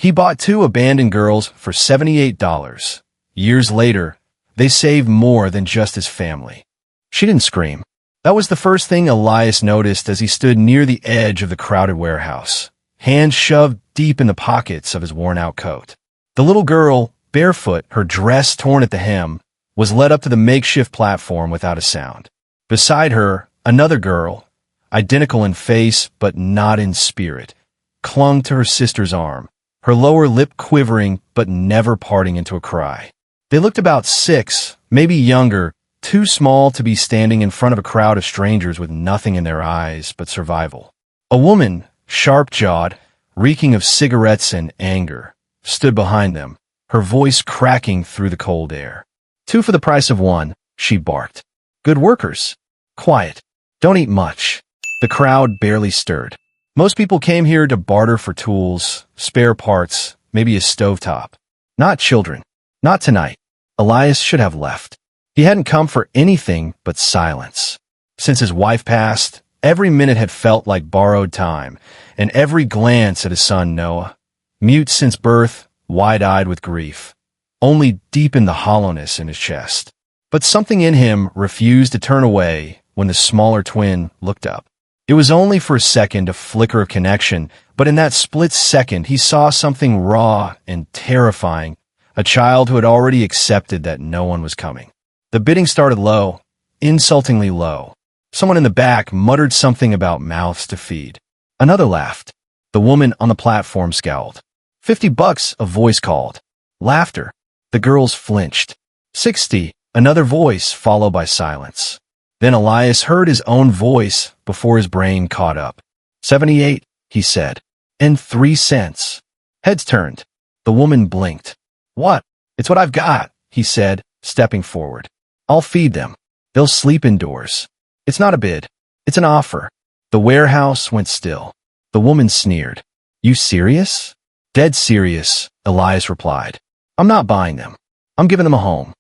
He bought two abandoned girls for $78. Years later, they saved more than just his family. She didn't scream. That was the first thing Elias noticed as he stood near the edge of the crowded warehouse, hands shoved deep in the pockets of his worn-out coat. The little girl, barefoot, her dress torn at the hem, was led up to the makeshift platform without a sound. Beside her, another girl, identical in face but not in spirit, clung to her sister's arm, her lower lip quivering but never parting into a cry. They looked about 6, maybe younger, too small to be standing in front of a crowd of strangers with nothing in their eyes but survival. A woman, sharp-jawed, reeking of cigarettes and anger, stood behind them, her voice cracking through the cold air. "2 for the price of 1, she barked. "Good workers. Quiet. Don't eat much." The crowd barely stirred. Most people came here to barter for tools, spare parts, maybe a stovetop. Not children. Not tonight. Elias should have left. He hadn't come for anything but silence. Since his wife passed, every minute had felt like borrowed time, and every glance at his son Noah, mute since birth, wide-eyed with grief, only deepened the hollowness in his chest. But something in him refused to turn away when the smaller twin looked up. It was only for a second, a flicker of connection, but in that split second he saw something raw and terrifying, a child who had already accepted that no one was coming. The bidding started low, insultingly low. Someone in the back muttered something about mouths to feed. Another laughed. The woman on the platform scowled. $50, a voice called. Laughter. The girls flinched. 60, another voice followed by silence. Then Elias heard his own voice before his brain caught up. 78, he said. And 3 cents. Heads turned. The woman blinked. What? It's what I've got, he said, stepping forward. I'll feed them. They'll sleep indoors. It's not a bid. It's an offer. The warehouse went still. The woman sneered. You serious? Dead serious, Elias replied. I'm not buying them. I'm giving them a home.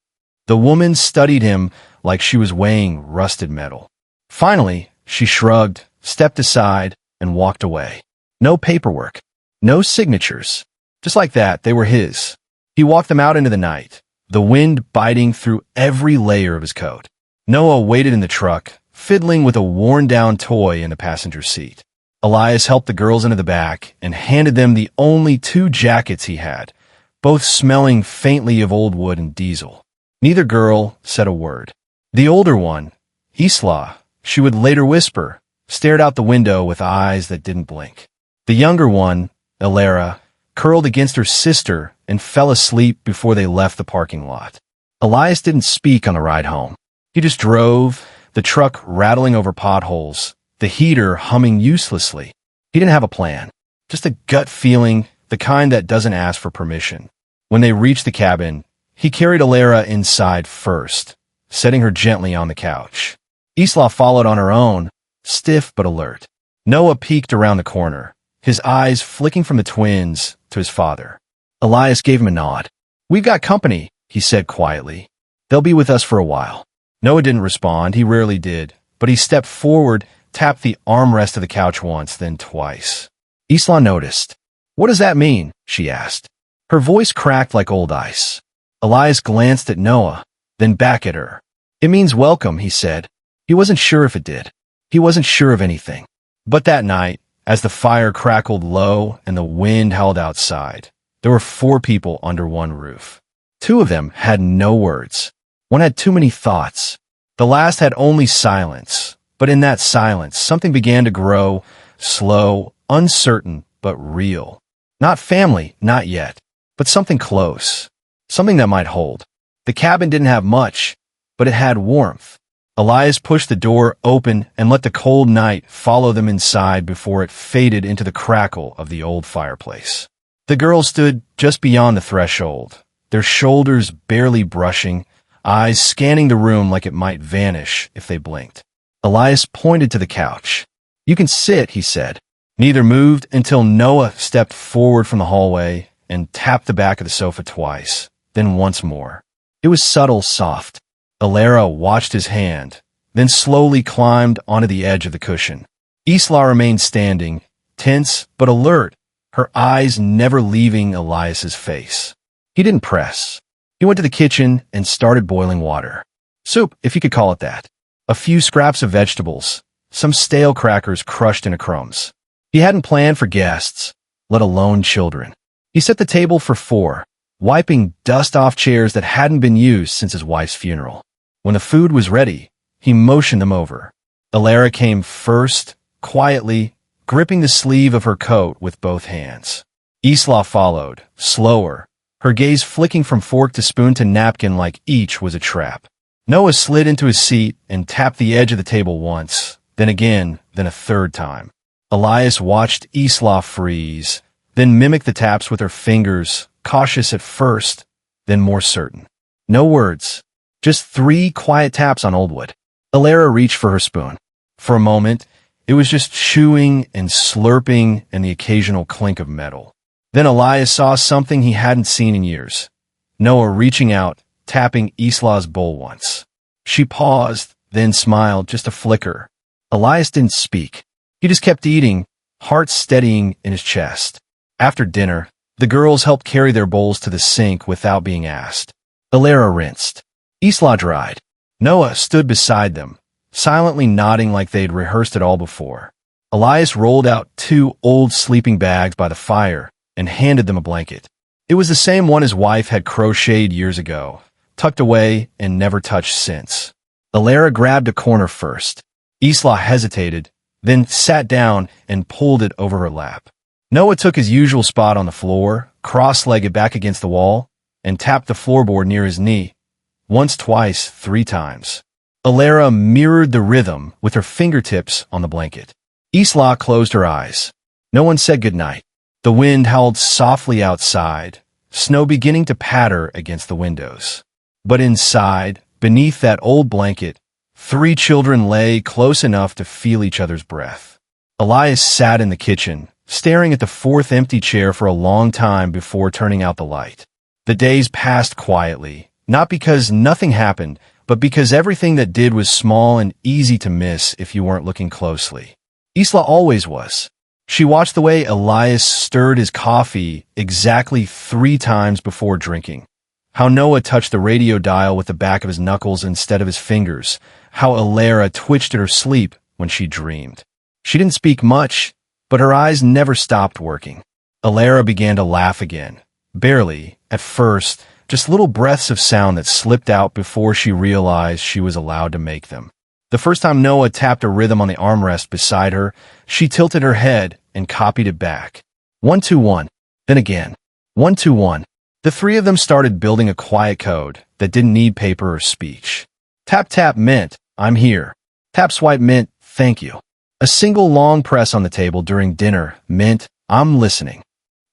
The woman studied him like she was weighing rusted metal. Finally, she shrugged, stepped aside, and walked away. No paperwork. No signatures. Just like that, they were his. He walked them out into the night, the wind biting through every layer of his coat. Noah waited in the truck, fiddling with a worn-down toy in the passenger seat. Elias helped the girls into the back and handed them the only 2 jackets he had, both smelling faintly of old wood and diesel. Neither girl said a word. The older one, Isla, she would later whisper, stared out the window with eyes that didn't blink. The younger one, Elara, curled against her sister and fell asleep before they left the parking lot. Elias didn't speak on the ride home. He just drove, the truck rattling over potholes, the heater humming uselessly. He didn't have a plan, just a gut feeling, the kind that doesn't ask for permission. When they reached the cabin, he carried Elara inside first, setting her gently on the couch. Isla followed on her own, stiff but alert. Noah peeked around the corner, his eyes flicking from the twins to his father. Elias gave him a nod. We've got company, he said quietly. They'll be with us for a while. Noah didn't respond, he rarely did, but he stepped forward, tapped the armrest of the couch once, then twice. Isla noticed. What does that mean? She asked. Her voice cracked like old ice. Elias glanced at Noah, then back at her. It means welcome, he said. He wasn't sure if it did. He wasn't sure of anything. But that night, as the fire crackled low and the wind howled outside, there were 4 people under one roof. 2 of them had no words. One had too many thoughts. The last had only silence. But in that silence, something began to grow, slow, uncertain, but real. Not family, not yet, but something close. Something that might hold. The cabin didn't have much, but it had warmth. Elias pushed the door open and let the cold night follow them inside before it faded into the crackle of the old fireplace. The girls stood just beyond the threshold, their shoulders barely brushing, eyes scanning the room like it might vanish if they blinked. Elias pointed to the couch. You can sit, he said. Neither moved until Noah stepped forward from the hallway and tapped the back of the sofa twice, then once more. It was subtle, soft. Elara watched his hand, then slowly climbed onto the edge of the cushion. Isla remained standing, tense but alert, her eyes never leaving Elias's face. He didn't press. He went to the kitchen and started boiling water. Soup, if you could call it that. A few scraps of vegetables, some stale crackers crushed into crumbs. He hadn't planned for guests, let alone children. He set the table for 4, wiping dust off chairs that hadn't been used since his wife's funeral. When the food was ready, he motioned them over. Alara came first, quietly, gripping the sleeve of her coat with both hands. Isla followed, slower, her gaze flicking from fork to spoon to napkin like each was a trap. Noah slid into his seat and tapped the edge of the table once, then again, then a third time. Elias watched Isla freeze, then mimic the taps with her fingers, cautious at first, then more certain. No words, just 3 quiet taps on old wood. Alara reached for her spoon. For a moment, it was just chewing and slurping and the occasional clink of metal. Then Elias saw something he hadn't seen in years. Noah reaching out, tapping Isla's bowl once. She paused, then smiled, just a flicker. Elias didn't speak. He just kept eating, heart steadying in his chest. After dinner, the girls helped carry their bowls to the sink without being asked. Alara rinsed. Isla dried. Noah stood beside them, silently nodding like they'd rehearsed it all before. Elias rolled out 2 old sleeping bags by the fire and handed them a blanket. It was the same one his wife had crocheted years ago, tucked away and never touched since. Alara grabbed a corner first. Isla hesitated, then sat down and pulled it over her lap. Noah took his usual spot on the floor, cross-legged back against the wall, and tapped the floorboard near his knee. Once, twice, 3 times. Alara mirrored the rhythm with her fingertips on the blanket. Isla closed her eyes. No one said goodnight. The wind howled softly outside, snow beginning to patter against the windows. But inside, beneath that old blanket, 3 children lay close enough to feel each other's breath. Elias sat in the kitchen, staring at the 4th empty chair for a long time before turning out the light. The days passed quietly, not because nothing happened, but because everything that did was small and easy to miss if you weren't looking closely. Isla always was. She watched the way Elias stirred his coffee exactly 3 times before drinking. How Noah touched the radio dial with the back of his knuckles instead of his fingers. How Alara twitched at her sleep when she dreamed. She didn't speak much, but her eyes never stopped working. Alara began to laugh again. Barely, at first, just little breaths of sound that slipped out before she realized she was allowed to make them. The first time Noah tapped a rhythm on the armrest beside her, she tilted her head and copied it back. 1, 2, 1. Then again. 1, 2, 1. The 3 of them started building a quiet code that didn't need paper or speech. Tap tap meant, I'm here. Tap swipe meant, thank you. A single long press on the table during dinner meant, I'm listening.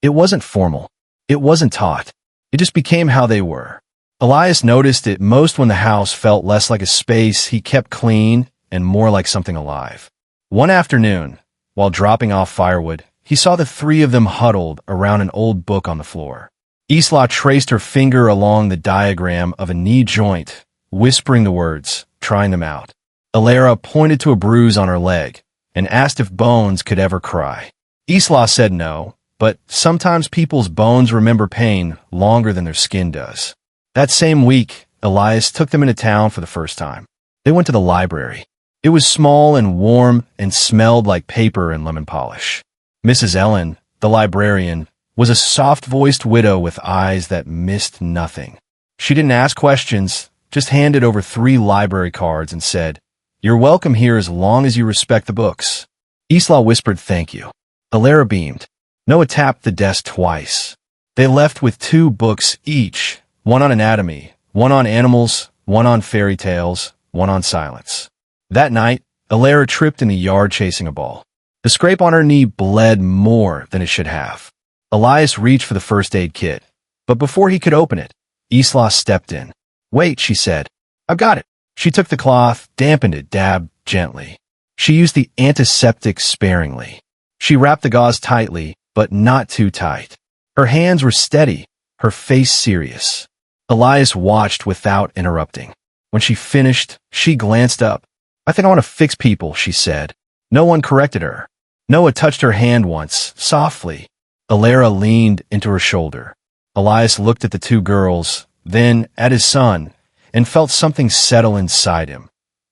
It wasn't formal. It wasn't taught. It just became how they were. Elias noticed it most when the house felt less like a space he kept clean and more like something alive. One afternoon, while dropping off firewood, he saw the 3 of them huddled around an old book on the floor. Isla traced her finger along the diagram of a knee joint, whispering the words, trying them out. Alara pointed to a bruise on her leg and asked if bones could ever cry. Isla said no, but sometimes people's bones remember pain longer than their skin does. That same week, Elias took them into town for the first time. They went to the library. It was small and warm and smelled like paper and lemon polish. Mrs. Ellen, the librarian, was a soft-voiced widow with eyes that missed nothing. She didn't ask questions, just handed over 3 library cards and said, "You're welcome here as long as you respect the books." Isla whispered thank you. Alara beamed. Noah tapped the desk twice. They left with 2 books each, one on anatomy, one on animals, one on fairy tales, one on silence. That night, Alara tripped in the yard chasing a ball. The scrape on her knee bled more than it should have. Elias reached for the first aid kit, but before he could open it, Isla stepped in. "Wait," she said. "I've got it." She took the cloth, dampened it, dabbed gently. She used the antiseptic sparingly. She wrapped the gauze tightly, but not too tight. Her hands were steady, her face serious. Elias watched without interrupting. When she finished, she glanced up. "I think I want to fix people," she said. No one corrected her. Noah touched her hand once, softly. Alara leaned into her shoulder. Elias looked at the two girls, then at his son, and felt something settle inside him.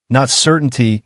Not certainty,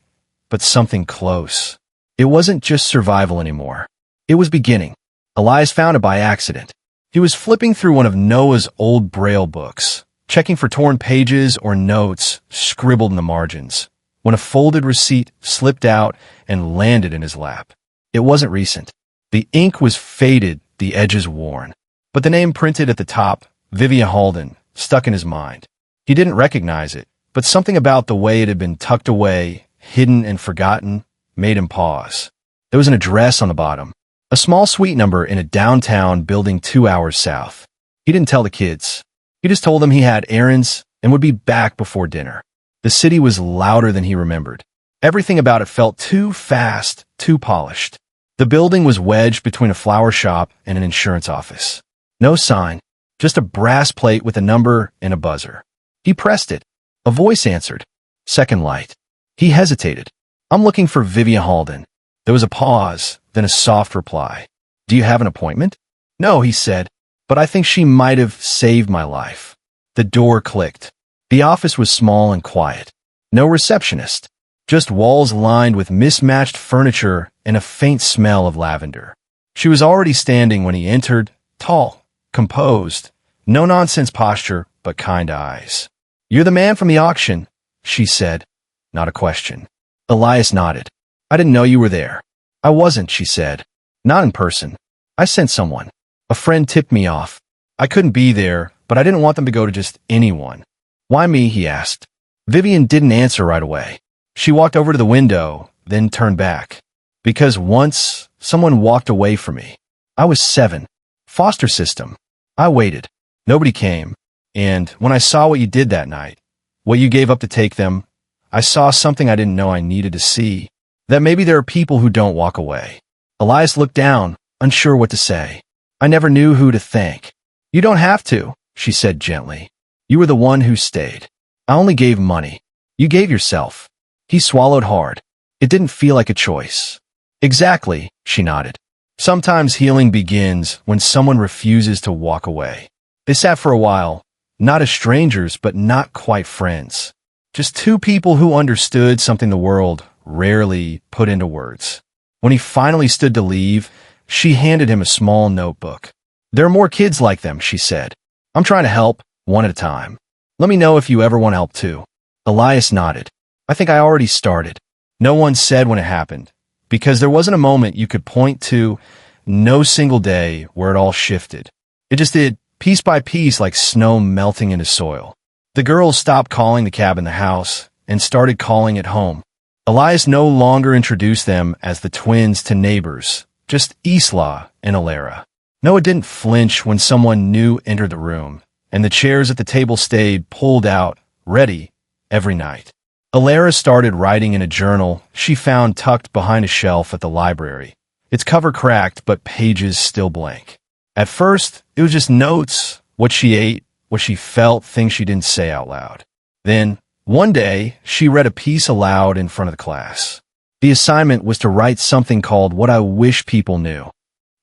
but something close. It wasn't just survival anymore. It was beginning. Elias found it by accident. He was flipping through one of Noah's old Braille books, checking for torn pages or notes scribbled in the margins, when a folded receipt slipped out and landed in his lap. It wasn't recent. The ink was faded, the edges worn. But the name printed at the top, Vivian Halden, stuck in his mind. He didn't recognize it, but something about the way it had been tucked away, hidden and forgotten, made him pause. There was an address on the bottom, a small suite number in a downtown building 2 hours south. He didn't tell the kids. He just told them he had errands and would be back before dinner. The city was louder than he remembered. Everything about it felt too fast, too polished. The building was wedged between a flower shop and an insurance office. No sign, just a brass plate with a number and a buzzer. He pressed it. A voice answered. Second light. He hesitated. I'm looking for Vivian Halden. There was a pause, then a soft reply. Do you have an appointment? No, he said, but I think she might have saved my life. The door clicked. The office was small and quiet. No receptionist. Just walls lined with mismatched furniture and a faint smell of lavender. She was already standing when he entered, tall, composed, no-nonsense posture, but kind eyes. You're the man from the auction, she said. Not a question. Elias nodded. I didn't know you were there. I wasn't, she said. Not in person. I sent someone. A friend tipped me off. I couldn't be there, but I didn't want them to go to just anyone. Why me, he asked. Vivian didn't answer right away. She walked over to the window, then turned back. Because once, someone walked away from me. I was 7. Foster system. I waited. Nobody came. And when I saw what you did that night, what you gave up to take them, I saw something I didn't know I needed to see. That maybe there are people who don't walk away. Elias looked down, unsure what to say. I never knew who to thank. You don't have to, she said gently. You were the one who stayed. I only gave money. You gave yourself. He swallowed hard. It didn't feel like a choice. Exactly, she nodded. Sometimes healing begins when someone refuses to walk away. They sat for a while, not as strangers, but not quite friends. Just two people who understood something the world rarely put into words. When he finally stood to leave, she handed him a small notebook. There are more kids like them, she said. I'm trying to help, one at a time. Let me know if you ever want help too. Elias nodded. I think I already started. No one said when it happened, because there wasn't a moment you could point to, no single day where it all shifted. It just did, piece by piece, like snow melting into soil. The girls stopped calling the cabin the house and started calling it home. Elias no longer introduced them as the twins to neighbors, just Isla and Alara. Noah didn't flinch when someone new entered the room, and the chairs at the table stayed pulled out, ready, every night. Alara started writing in a journal she found tucked behind a shelf at the library. Its cover cracked, but pages still blank. At first, it was just notes, what she ate, what she felt, things she didn't say out loud. Then, one day, she read a piece aloud in front of the class. The assignment was to write something called What I Wish People Knew.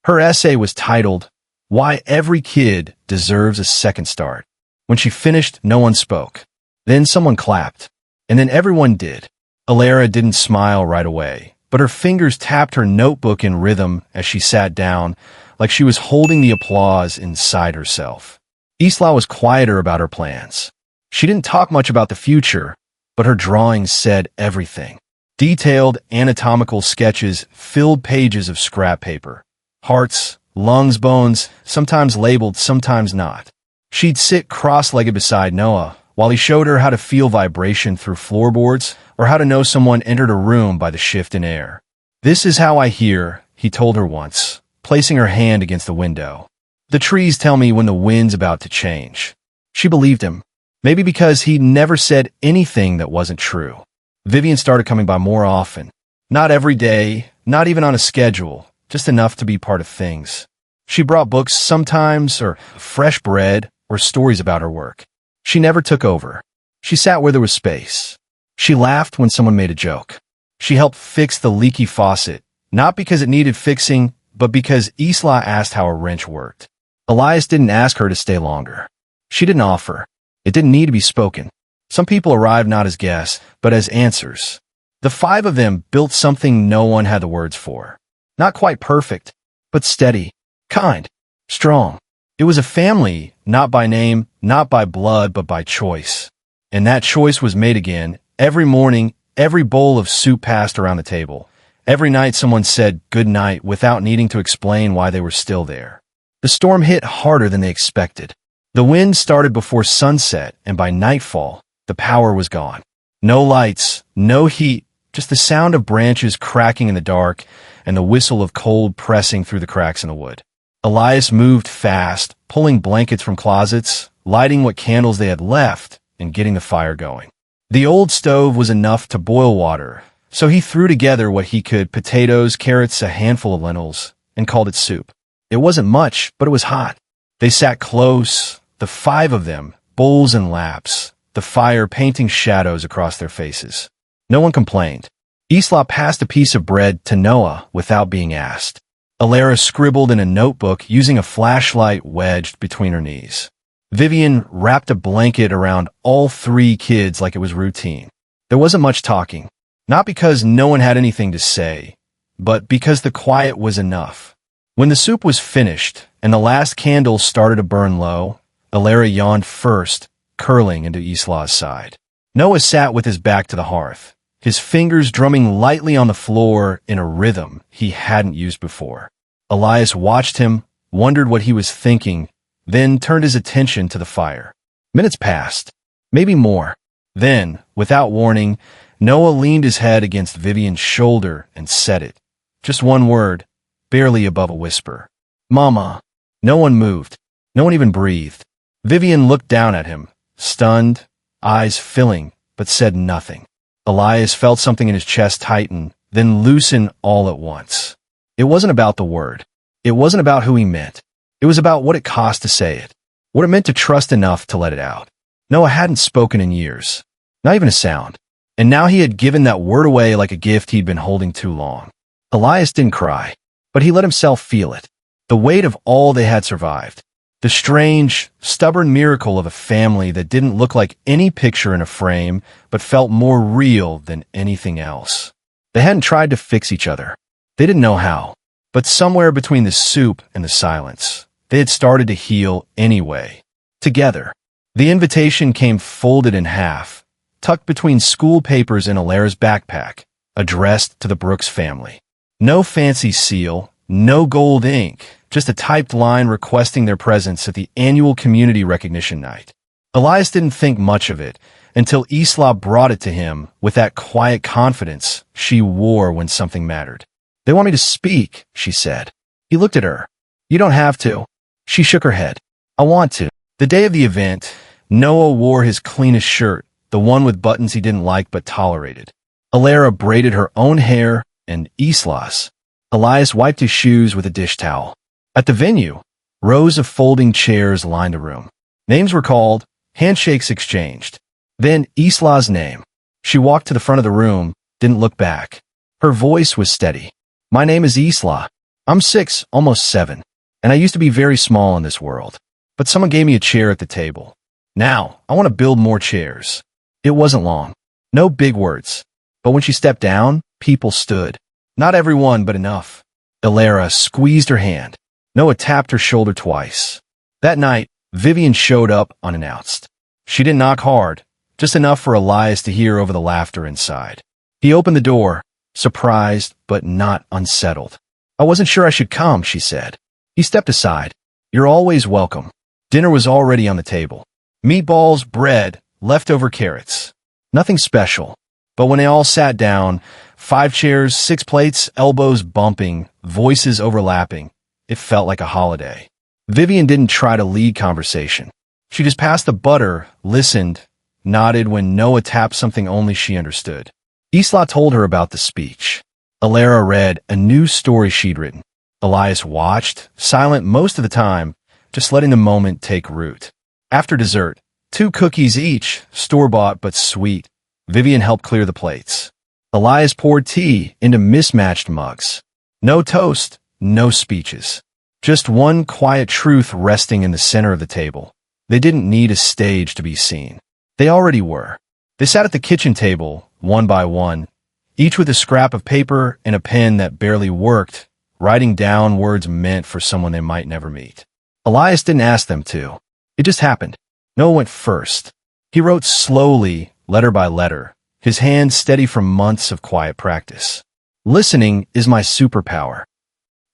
Her essay was titled, Why Every Kid Deserves a Second Start. When she finished, no one spoke. Then someone clapped. And then everyone did. Alara didn't smile right away, but her fingers tapped her notebook in rhythm as she sat down, like she was holding the applause inside herself. Isla was quieter about her plans. She didn't talk much about the future, but her drawings said everything. Detailed anatomical sketches filled pages of scrap paper. Hearts, lungs, bones, sometimes labeled, sometimes not. She'd sit cross-legged beside Noah, while he showed her how to feel vibration through floorboards or how to know someone entered a room by the shift in air. This is how I hear, he told her once, placing her hand against the window. The trees tell me when the wind's about to change. She believed him, maybe because he never said anything that wasn't true. Vivian started coming by more often. Not every day, not even on a schedule, just enough to be part of things. She brought books sometimes, or fresh bread, or stories about her work. She never took over. She sat where there was space. She laughed when someone made a joke. She helped fix the leaky faucet, not because it needed fixing, but because Isla asked how a wrench worked. Elias didn't ask her to stay longer. She didn't offer. It didn't need to be spoken. Some people arrived not as guests, but as answers. The five of them built something no one had the words for. Not quite perfect, but steady, kind, strong. It was a family, not by name, not by blood, but by choice. And that choice was made again. Every morning, every bowl of soup passed around the table. Every night someone said good night without needing to explain why they were still there. The storm hit harder than they expected. The wind started before sunset, and by nightfall, the power was gone. No lights, no heat, just the sound of branches cracking in the dark and the whistle of cold pressing through the cracks in the wood. Elias moved fast, pulling blankets from closets, lighting what candles they had left, and getting the fire going. The old stove was enough to boil water, so he threw together what he could: potatoes, carrots, a handful of lentils, and called it soup. It wasn't much, but it was hot. They sat close, the five of them, bowls in laps, the fire painting shadows across their faces. No one complained. Isla passed a piece of bread to Noah without being asked. Alara scribbled in a notebook using a flashlight wedged between her knees. Vivian wrapped a blanket around all three kids like it was routine. There wasn't much talking, not because no one had anything to say, but because the quiet was enough. When the soup was finished and the last candle started to burn low, Alara yawned first, curling into Isla's side. Noah sat with his back to the hearth, his fingers drumming lightly on the floor in a rhythm he hadn't used before. Elias watched him, wondered what he was thinking, then turned his attention to the fire. Minutes passed, maybe more. Then, without warning, Noah leaned his head against Vivian's shoulder and said it. Just one word, barely above a whisper. "Mama." No one moved. No one even breathed. Vivian looked down at him, stunned, eyes filling, but said nothing. Elias felt something in his chest tighten, then loosen all at once. It wasn't about the word. It wasn't about who he meant. It was about what it cost to say it, what it meant to trust enough to let it out. Noah hadn't spoken in years, not even a sound, and now he had given that word away like a gift he'd been holding too long. Elias didn't cry, but he let himself feel it, the weight of all they had survived, the strange, stubborn miracle of a family that didn't look like any picture in a frame, but felt more real than anything else. They hadn't tried to fix each other. They didn't know how, but somewhere between the soup and the silence, they had started to heal anyway, together. The invitation came folded in half, tucked between school papers in Alara's backpack, addressed to the Brooks family. No fancy seal, no gold ink, just a typed line requesting their presence at the annual community recognition night. Elias didn't think much of it until Isla brought it to him with that quiet confidence she wore when something mattered. "They want me to speak," she said. He looked at her. "You don't have to." She shook her head. "I want to." The day of the event, Noah wore his cleanest shirt, the one with buttons he didn't like but tolerated. Alara braided her own hair and Isla's. Elias wiped his shoes with a dish towel. At the venue, rows of folding chairs lined the room. Names were called, handshakes exchanged. Then Isla's name. She walked to the front of the room, didn't look back. Her voice was steady. "My name is Isla. I'm 6, almost 7, and I used to be very small in this world. But someone gave me a chair at the table. Now, I want to build more chairs." It wasn't long. No big words. But when she stepped down, people stood. Not everyone, but enough. Alara squeezed her hand. Noah tapped her shoulder twice. That night, Vivian showed up unannounced. She didn't knock hard, just enough for Elias to hear over the laughter inside. He opened the door, surprised but not unsettled. "I wasn't sure I should come," she said. He stepped aside. "You're always welcome." Dinner was already on the table. Meatballs, bread, leftover carrots. Nothing special. But when they all sat down, 5 chairs, 6 plates, elbows bumping, voices overlapping, it felt like a holiday. Vivian didn't try to lead conversation. She just passed the butter, listened, nodded when Noah tapped something only she understood. Isla told her about the speech. Alara read a new story she'd written. Elias watched, silent most of the time, just letting the moment take root. After dessert, 2 cookies each, store-bought but sweet, Vivian helped clear the plates. Elias poured tea into mismatched mugs. No toast, no speeches. Just one quiet truth resting in the center of the table. They didn't need a stage to be seen. They already were. They sat at the kitchen table, one by one, each with a scrap of paper and a pen that barely worked, writing down words meant for someone they might never meet. Elias didn't ask them to. It just happened. Noah went first. He wrote slowly, letter by letter, his hand steady from months of quiet practice. Listening is my superpower.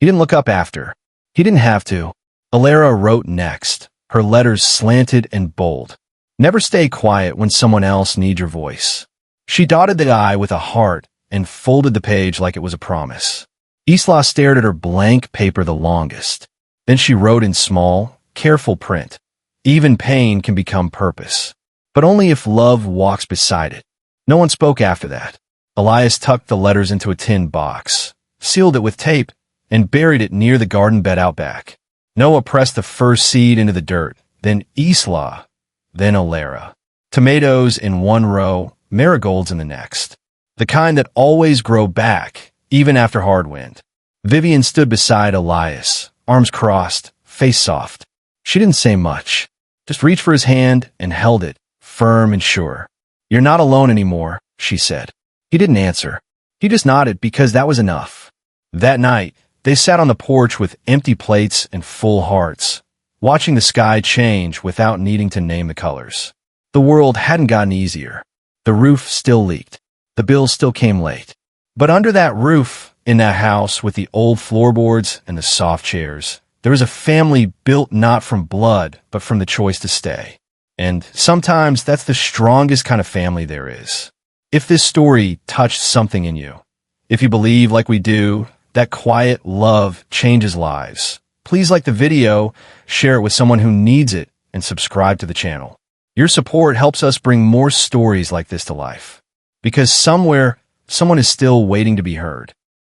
He didn't look up after. He didn't have to. Alara wrote next, her letters slanted and bold. Never stay quiet when someone else needs your voice. She dotted the I with a heart and folded the page like it was a promise. Isla stared at her blank paper the longest. Then she wrote in small, careful print. Even pain can become purpose, but only if love walks beside it. No one spoke after that. Elias tucked the letters into a tin box, sealed it with tape, and buried it near the garden bed out back. Noah pressed the first seed into the dirt, then Isla, then Alara. Tomatoes in one row, marigolds in the next. The kind that always grow back, even after hard wind. Vivian stood beside Elias, arms crossed, face soft. She didn't say much, just reached for his hand and held it, firm and sure. "You're not alone anymore," she said. He didn't answer. He just nodded because that was enough. That night, they sat on the porch with empty plates and full hearts, watching the sky change without needing to name the colors. The world hadn't gotten easier. The roof still leaked. The bills still came late. But under that roof, in that house with the old floorboards and the soft chairs, there was a family built not from blood, but from the choice to stay. And sometimes that's the strongest kind of family there is. If this story touched something in you, if you believe like we do, that quiet love changes lives, please like the video, share it with someone who needs it, and subscribe to the channel. Your support helps us bring more stories like this to life. Because somewhere, someone is still waiting to be heard.